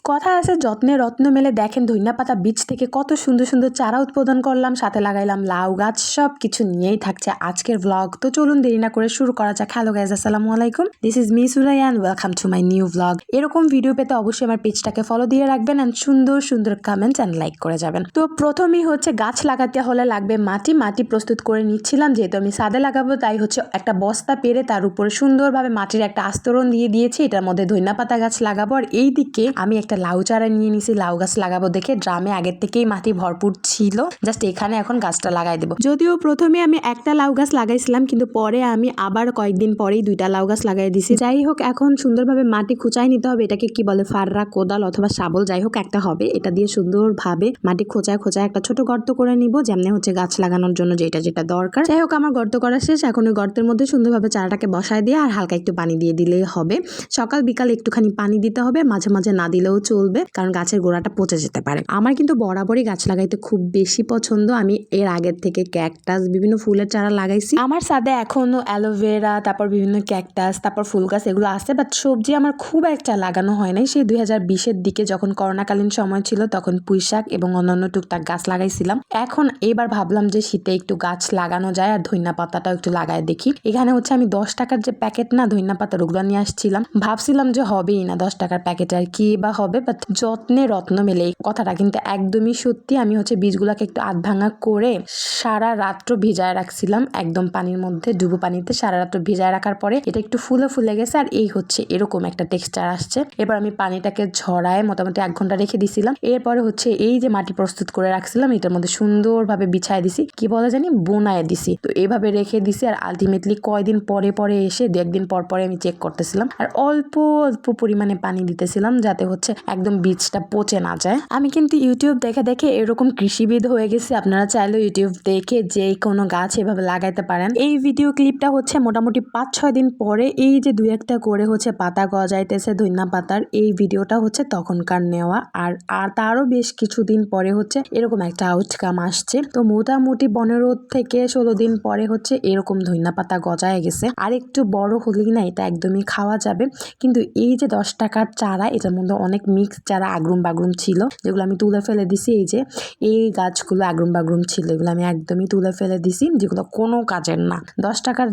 কথা আছে যত্নে রত্ন মেলে। দেখেন ধইনা পাতা বীজ থেকে কত সুন্দর সুন্দর চারা উৎপাদন করলাম, সাথে লাগাইলাম লাউ গাছ, সব কিছু নিয়েই থাকছে আজকের ব্লগ। তো চলুন দেরি না করে শুরু করা যাক। হ্যালো গাইজ, আসসালামু আলাইকুম, this is me Suraiya and welcome to my new blog. এরকম ভিডিও পেতে অবশ্যই আমার পেজটাকে ফলো দিয়ে রাখবেন এন্ড সুন্দর সুন্দর কমেন্টস এন্ড লাইক করে যাবেন। তো প্রথমেই হচ্ছে গাছ লাগাতে হলে লাগবে মাটি প্রস্তুত করে নিচ্ছিলাম। যেহেতু আমি ছাদে লাগাবো তাই হচ্ছে একটা বস্তা পেরে তার উপরে সুন্দরভাবে মাটির একটা আস্তরণ দিয়ে দিয়েছি। এটার মধ্যে ধইনা পাতা গাছ লাগাবো। আর এই দিকে আমি একটা লাউ চারা নিয়ে নিছি লাউ গাছ লাগাবো দেখে। ড্রামে আগের থেকেই মাটি ভরপুর ছিল, জাস্ট এখানে এখন গাছটা লাগাই দেবো। যদিও প্রথমে আমি একটা লাউ গাছ লাগাইছিলাম, কিন্তু পরে আমি আবার কয়েকদিন পরেই দুইটা লাউ গাছ লাগাই দিছি। যাই হোক, এখন সুন্দরভাবে মাটি খুঁচাই নিতে হবে। এটাকে কি বলে, ফাররা, কোদাল অথবা শাবল, যাই হোক একটা হবে। এটা দিয়ে সুন্দরভাবে মাটি খোঁচায় একটা ছোট গর্ত করে নিব, যেমনি হচ্ছে গাছ লাগানোর জন্য যেটা যেটা দরকার। যাই হোক, আমার গর্ত করা শেষ। এখন ওই গর্তের মধ্যে সুন্দরভাবে চারাটাকে বসায় দিয়ে আর হালকা একটু পানি দিয়ে দিলেই হবে। সকাল বিকাল একটুখানি পানি দিতে হবে, মাঝে মাঝে না দিলেও চলবে, কারণ গাছের গোড়াটা পচে যেতে পারে। আমার কিন্তু বরাবরই গাছ লাগাইতে খুব বেশি পছন্দ। আমি এর আগের থেকে ক্যাকটাস, বিভিন্ন ফুলের চারা লাগাইছি। আমার ছাদে এখনো অ্যালোভেরা, তারপর বিভিন্ন ক্যাকটাস, তারপর ফুল গাছ এগুলো আছে, বাট সবজি আমার খুব একটা লাগানো হয় নাই। সেই 2020-এর দিকে যখন করোনাকালীন সময় ছিল তখন পুঁইশাক এবং অন্যান্য টুকটাক গাছ লাগাইছিলাম। এখন এবার ভাবলাম যে শীতে একটু গাছ লাগানো যায় আর ধইনা পাতাটাও একটু লাগায় দেখি। এখানে হচ্ছে আমি 10 টাকার যে প্যাকেট না ধইনা পাতার, ওগুলো নিয়ে আসছিলাম। ভাবছিলাম যে হবেই না 10 টাকার প্যাকেট, আর কি বা হবে, বাট যত্নে রত্ন মেলে, এই কথাটা কিন্তু একদমই সত্যি। আমি হচ্ছে বীজগুলাকে একটু আধ ভাঙা করে সারা রাত্র ভিজায় রাখছিলাম, একদম পানির মধ্যে ডুবো পানিতে সারা রাত্র ভিজায় রাখার পরে এটা একটু ফুলে গেছে আর এই হচ্ছে এরকম একটা টেক্সচার আসছে। এবার আমি পানিটাকে ঝরায় মোটামুটি 1 ঘন্টা রেখে দিছিলাম। এরপরে হচ্ছে এই যে মাটি প্রস্তুত করে রাখছিলাম এটার মধ্যে সুন্দরভাবে বিছায় দিছি, কি বলে জানি, বোনায় দিছি। তো এইভাবে রেখে দিছি আর আলটিমেটলি কয়দিন পরে এসে 2 দিন পর আমি চেক করতেছিলাম আর অল্প পরিমাণে পানি দিতেছিলাম, যাতে হচ্ছে একদম বীজটা পচে না যায়। আমি কিন্তু ইউটিউব দেখে এরকম কৃষিবিদ হয়ে গেছি। আপনারা চাইলে ইউটিউব দেখে যে কোনো গাছ এভাবে লাগাইতে পারেন। এই ভিডিও ক্লিপটা হচ্ছে মোটামুটি 5-6 দিন পরে এই যে 2-1টা করে হচ্ছে পাতা গজাইতেছে ধইনা পাতার, এই ভিডিওটা হচ্ছে তখনকার নেওয়া। আর তারও বেশ কিছুদিন পরে হচ্ছে এরকম একটা আউটকাম আসছে। তো মোটামুটি 15 থেকে 16 দিন পরে হচ্ছে এরকম ধইনা পাতা গজায় গেছে। আর একটু বড় হলেই না এটা একদমই খাওয়া যাবে। কিন্তু এই যে 10 টাকার চারা, এটার মধ্যে অনেক মিক্স চারা আগরুম বাগরুম ছিল, যেগুলো আমি তুলে ফেলে দিছি। এই যে এই গাছগুলো আগরুম বাগরুম ছিল, এগুলো আমি একদমই তুলে ফেলে দিছি, যেগুলো কোনো কাজের না। 10 টাকার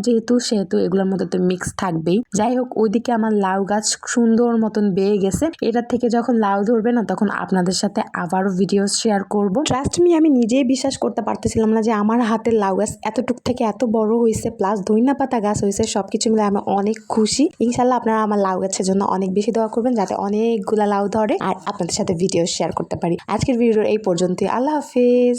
সেহেতু এগুলোর মধ্যে তো মিক্স থাকবেই। যাই হোক, ওইদিকে আমার লাউ গাছ সুন্দর মতন বেয়ে গেছে। এটার থেকে যখন লাউ ধরবে না তখন আপনাদের সাথে আবারও ভিডিও শেয়ার করব। ট্রাস্ট মি, আমি নিজেই বিশ্বাস করতে পারতেছিলাম না যে আমার হাতের লাউ গাছ এতটুক থেকে এত বড় হয়েছে, প্লাস ধইনা পাতা গাছ হয়েছে। সবকিছু মিলে আমি অনেক খুশি। ইনশাল্লাহ আপনারা আমার লাউ গাছের জন্য অনেক বেশি দোয়া করবেন, যাতে অনেকগুলা লাউ ধরে আর আপনাদের সাথে ভিডিও শেয়ার করতে পারি। আজকের ভিডিও এই পর্যন্তই। আল্লাহ হাফেজ।